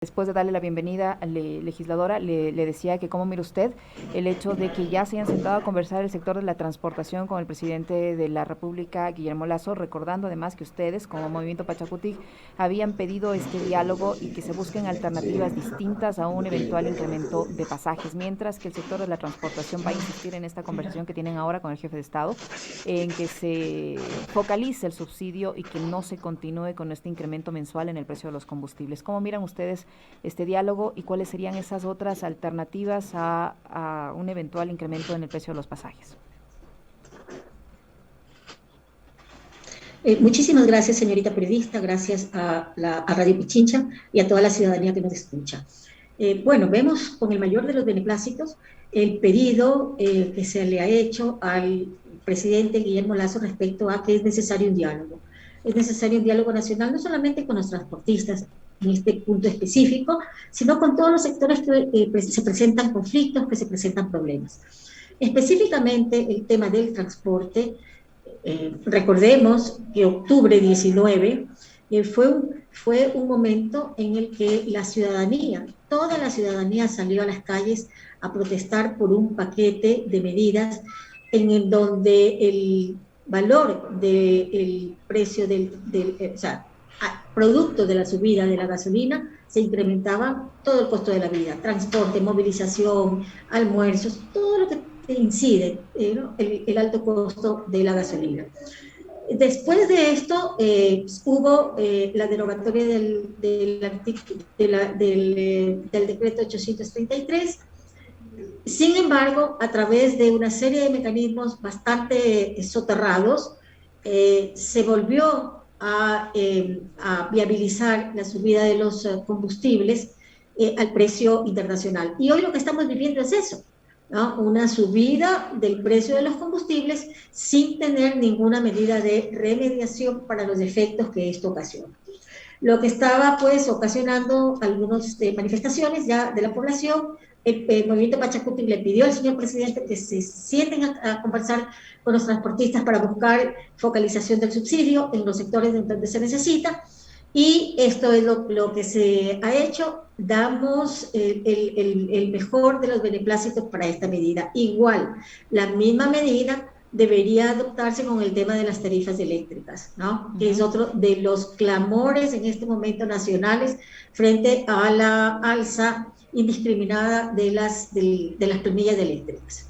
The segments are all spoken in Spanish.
Después de darle la bienvenida a la legisladora, le decía que cómo mira usted el hecho de que ya se hayan sentado a conversar el sector de la transportación con el presidente de la República, Guillermo Lasso, recordando además que ustedes, como Movimiento Pachacutic, habían pedido este diálogo y que se busquen alternativas distintas a un eventual incremento de pasajes, mientras que el sector de la transportación va a insistir en esta conversación que tienen ahora con el jefe de Estado, en que se focalice el subsidio y que no se continúe con este incremento mensual en el precio de los combustibles. ¿Cómo miran ustedes este diálogo y cuáles serían esas otras alternativas a un eventual incremento en el precio de los pasajes? Muchísimas gracias, señorita periodista, gracias a Radio Pichincha y a toda la ciudadanía que nos escucha. Bueno, vemos con el mayor de los beneplácitos el pedido que se le ha hecho al presidente Guillermo Lasso respecto a que es necesario un diálogo. Es necesario un diálogo nacional, no solamente con los transportistas en este punto específico, sino con todos los sectores que se presentan conflictos, que se presentan problemas. Específicamente el tema del transporte. Recordemos que octubre 19 fue un momento en el que la ciudadanía, toda la ciudadanía salió a las calles a protestar por un paquete de medidas en el donde el valor del precio o sea, producto de la subida de la gasolina se incrementaba todo el costo de la vida, transporte, movilización, almuerzos, todo lo que incide ¿no? el alto costo de la gasolina. Después de esto hubo la derogatoria del decreto 833. Sin embargo, a través de una serie de mecanismos bastante soterrados, se volvió a viabilizar la subida de los combustibles al precio internacional. Y hoy lo que estamos viviendo es eso, ¿no? Una subida del precio de los combustibles sin tener ninguna medida de remediación para los efectos que esto ocasiona. Lo que estaba pues ocasionando algunas manifestaciones ya de la población. El movimiento Pachacuti le pidió al señor presidente que se sienten a conversar con los transportistas para buscar focalización del subsidio en los sectores donde se necesita, y esto es lo que se ha hecho. Damos el mejor de los beneplácitos para esta medida. Igual, la misma medida debería adoptarse con el tema de las tarifas eléctricas, ¿no? Que es otro de los clamores en este momento nacionales frente a la alza indiscriminada de las planillas eléctricas.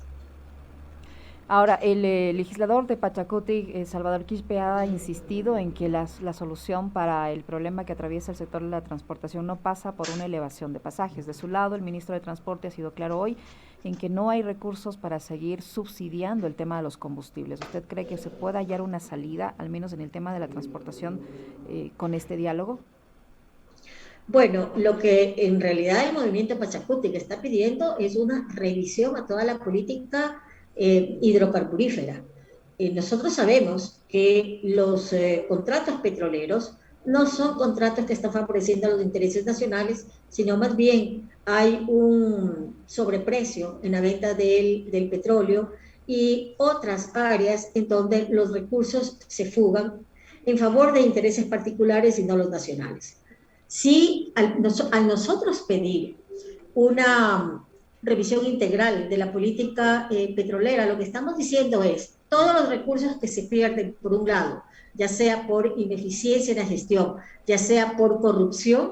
Ahora, el legislador de Pachacuti, Salvador Quispe, ha insistido en que la solución para el problema que atraviesa el sector de la transportación no pasa por una elevación de pasajes. De su lado, el ministro de Transporte ha sido claro hoy en que no hay recursos para seguir subsidiando el tema de los combustibles. ¿Usted cree que se pueda hallar una salida, al menos en el tema de la transportación, con este diálogo? Bueno, lo que en realidad el movimiento Pachacuti que está pidiendo es una revisión a toda la política hidrocarburífera. Nosotros sabemos que los contratos petroleros no son contratos que están favoreciendo los intereses nacionales, sino más bien hay un sobreprecio en la venta del petróleo y otras áreas en donde los recursos se fugan en favor de intereses particulares y no los nacionales. Si al nosotros pedir una revisión integral de la política petrolera, lo que estamos diciendo es todos los recursos que se pierden, por un lado, ya sea por ineficiencia en la gestión, ya sea por corrupción,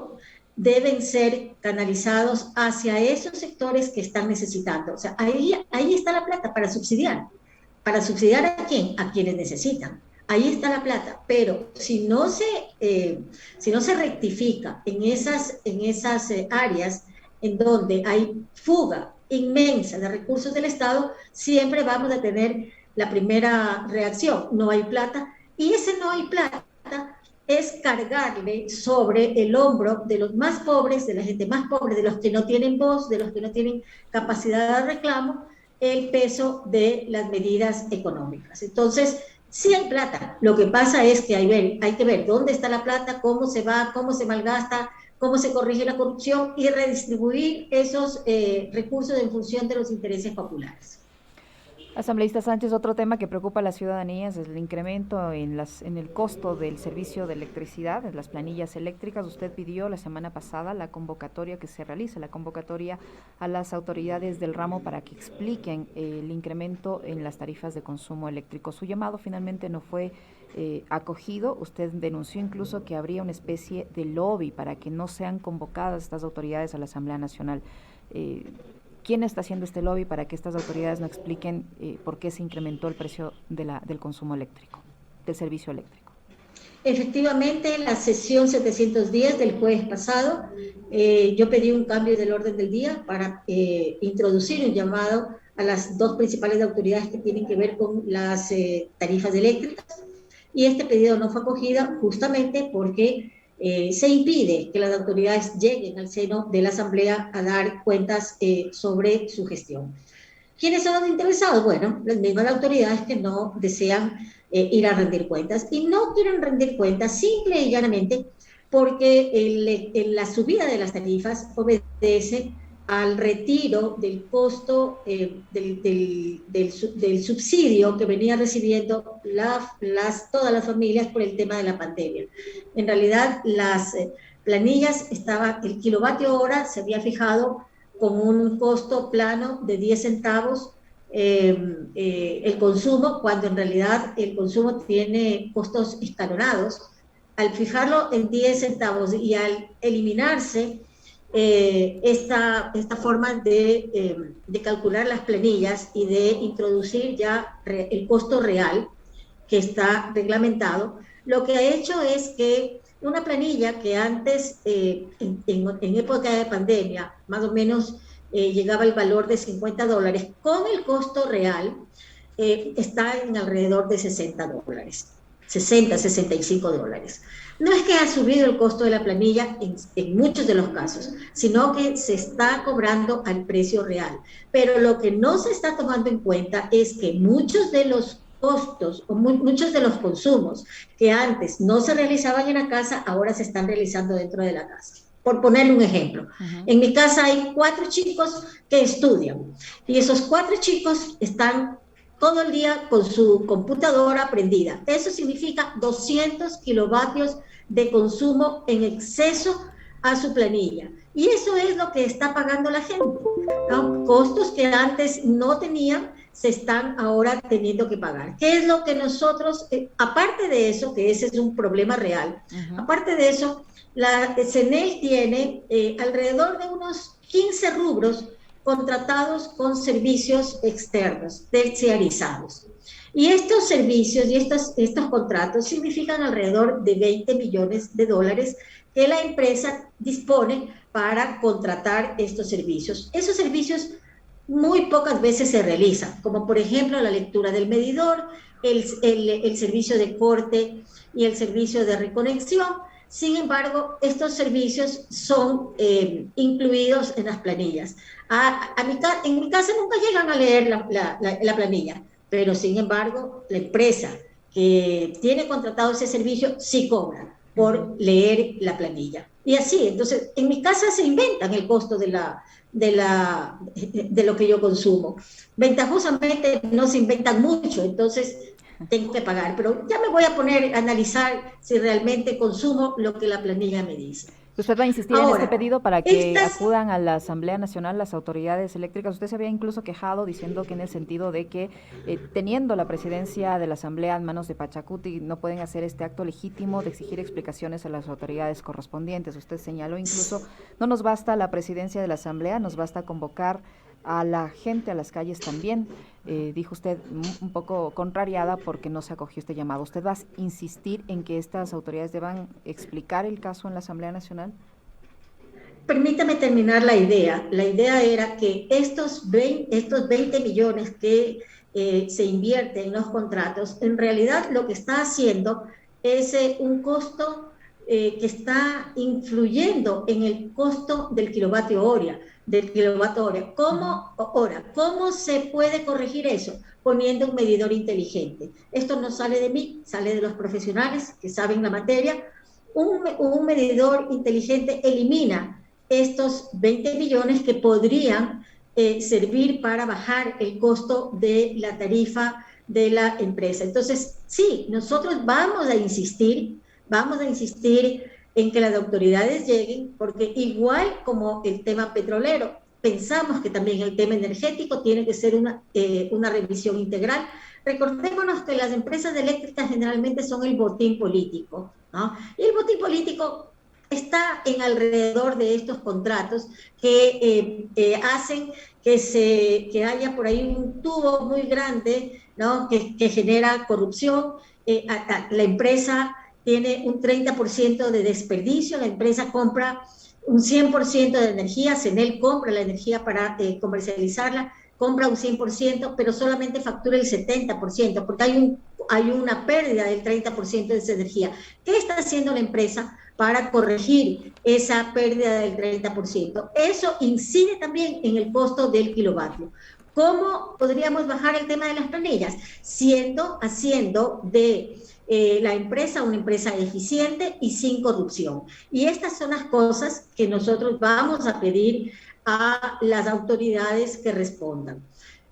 deben ser canalizados hacia esos sectores que están necesitando. O sea, ahí está la plata para subsidiar. ¿Para subsidiar a quién? A quienes necesitan. Ahí está la plata, pero si no se rectifica en esas áreas en donde hay fuga inmensa de recursos del Estado, siempre vamos a tener la primera reacción: no hay plata. Y ese no hay plata es cargarle sobre el hombro de los más pobres, de la gente más pobre, de los que no tienen voz, de los que no tienen capacidad de reclamo, el peso de las medidas económicas. Entonces, sí hay plata. Lo que pasa es que hay que ver dónde está la plata, cómo se va, cómo se malgasta, cómo se corrige la corrupción y redistribuir esos recursos en función de los intereses populares. Asambleísta Sánchez, otro tema que preocupa a la ciudadanía es el incremento en el costo del servicio de electricidad, en las planillas eléctricas. Usted pidió la semana pasada la convocatoria que se realice, la convocatoria a las autoridades del ramo para que expliquen el incremento en las tarifas de consumo eléctrico. Su llamado finalmente no fue acogido. Usted denunció incluso que habría una especie de lobby para que no sean convocadas estas autoridades a la Asamblea Nacional. Eh, ¿Quién está haciendo este lobby para que estas autoridades no expliquen por qué se incrementó el precio del consumo eléctrico, del servicio eléctrico? Efectivamente, en la sesión 710 del jueves pasado, yo pedí un cambio del orden del día para introducir un llamado a las dos principales autoridades que tienen que ver con las tarifas eléctricas, y este pedido no fue acogido justamente porque se impide que las autoridades lleguen al seno de la Asamblea a dar cuentas sobre su gestión. ¿Quiénes son los interesados? Bueno, las mismas autoridades que no desean ir a rendir cuentas, y no quieren rendir cuentas simple y llanamente porque la subida de las tarifas obedece al retiro del costo del subsidio que venía recibiendo todas las familias por el tema de la pandemia. En realidad, las planillas el kilovatio hora se había fijado con un costo plano de 10 centavos el consumo, cuando en realidad el consumo tiene costos escalonados. Al fijarlo en 10 centavos y al eliminarse esta forma de calcular las planillas y de introducir ya el costo real que está reglamentado, lo que ha hecho es que una planilla que antes, en época de pandemia, más o menos llegaba al valor de $50, con el costo real está en alrededor de $60, 60, $65. No es que ha subido el costo de la planilla en muchos de los casos, sino que se está cobrando al precio real. Pero lo que no se está tomando en cuenta es que muchos de los costos o muchos de los consumos que antes no se realizaban en la casa, ahora se están realizando dentro de la casa. Por ponerle un ejemplo, en mi casa hay 4 chicos que estudian, y esos 4 chicos están todo el día con su computadora prendida. Eso significa 200 kilovatios de consumo en exceso a su planilla. Y eso es lo que está pagando la gente, ¿no? Costos que antes no tenían, se están ahora teniendo que pagar. ¿Qué es lo que nosotros, aparte de eso, que ese es un problema real, aparte de eso, la CENEL tiene alrededor de unos 15 rubros contratados con servicios externos, terciarizados. Y estos servicios y estos contratos significan alrededor de $20 millones que la empresa dispone para contratar estos servicios. Esos servicios muy pocas veces se realizan, como por ejemplo la lectura del medidor, el servicio de corte y el servicio de reconexión. Sin embargo, estos servicios son incluidos en las planillas. En mi casa nunca llegan a leer la planilla, pero sin embargo, la empresa que tiene contratado ese servicio sí cobra por leer la planilla. Y así, entonces, en mi casa se inventan el costo de lo que yo consumo. Ventajosamente no se inventan mucho, entonces tengo que pagar, pero ya me voy a poner a analizar si realmente consumo lo que la planilla me dice. ¿Usted va a insistir en este pedido para que acudan a la Asamblea Nacional las autoridades eléctricas? Usted se había incluso quejado diciendo que en el sentido de que teniendo la presidencia de la Asamblea en manos de Pachacuti no pueden hacer este acto legítimo de exigir explicaciones a las autoridades correspondientes. Usted señaló incluso, no nos basta la presidencia de la Asamblea, nos basta convocar a la gente a las calles también. Dijo usted un poco contrariada porque no se acogió este llamado. ¿Usted va a insistir en que estas autoridades deban explicar el caso en la Asamblea Nacional? Permítame terminar la idea. La idea era que estos 20 millones que se invierten en los contratos, en realidad lo que está haciendo es un costo que está influyendo en el costo del kilovatio hora. ¿Cómo se puede corregir eso? Poniendo un medidor inteligente. Esto no sale de mí, sale de los profesionales que saben la materia. Un medidor inteligente elimina estos 20 millones que podrían servir para bajar el costo de la tarifa de la empresa. Entonces, sí, nosotros vamos a insistir en que las autoridades lleguen, porque igual como el tema petrolero, pensamos que también el tema energético tiene que ser una revisión integral. Recordémonos que las empresas eléctricas generalmente son el botín político, ¿no? Y el botín político está en alrededor de estos contratos que hacen que haya por ahí un tubo muy grande, ¿no? que genera corrupción. La empresa tiene un 30% de desperdicio, la empresa compra un 100% de energía, CENEL compra la energía para comercializarla, compra un 100%, pero solamente factura el 70%, porque hay una pérdida del 30% de esa energía. ¿Qué está haciendo la empresa para corregir esa pérdida del 30%? Eso incide también en el costo del kilovatio. ¿Cómo podríamos bajar el tema de las planillas? Haciendo de la empresa una empresa eficiente y sin corrupción. Y estas son las cosas que nosotros vamos a pedir a las autoridades que respondan.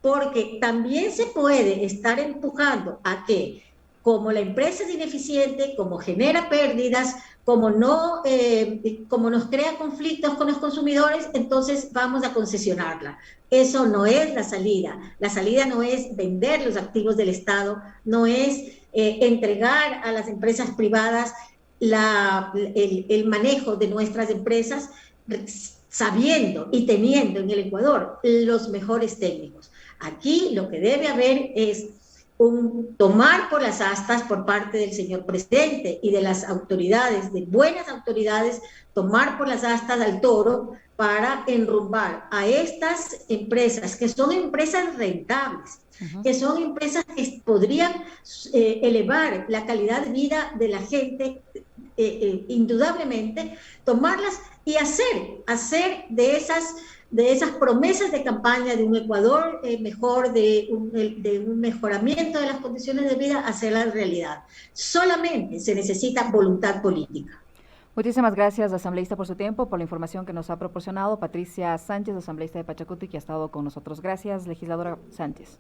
Porque también se puede estar empujando a que, como la empresa es ineficiente, como genera pérdidas, como nos crea conflictos con los consumidores, entonces vamos a concesionarla. Eso no es la salida. La salida no es vender los activos del Estado, no es entregar a las empresas privadas el manejo de nuestras empresas, sabiendo y teniendo en el Ecuador los mejores técnicos. Aquí lo que debe haber es un tomar por las astas por parte del señor presidente y de las autoridades, de buenas autoridades, tomar por las astas al toro para enrumbar a estas empresas, que son empresas rentables, que son empresas que podrían elevar la calidad de vida de la gente, indudablemente, tomarlas y hacer de esas promesas de campaña de un Ecuador mejor, de un mejoramiento de las condiciones de vida, hacerlas realidad. Solamente se necesita voluntad política. Muchísimas gracias, asambleísta, por su tiempo, por la información que nos ha proporcionado. Patricia Sánchez, asambleísta de Pachacuti, que ha estado con nosotros. Gracias, legisladora Sánchez.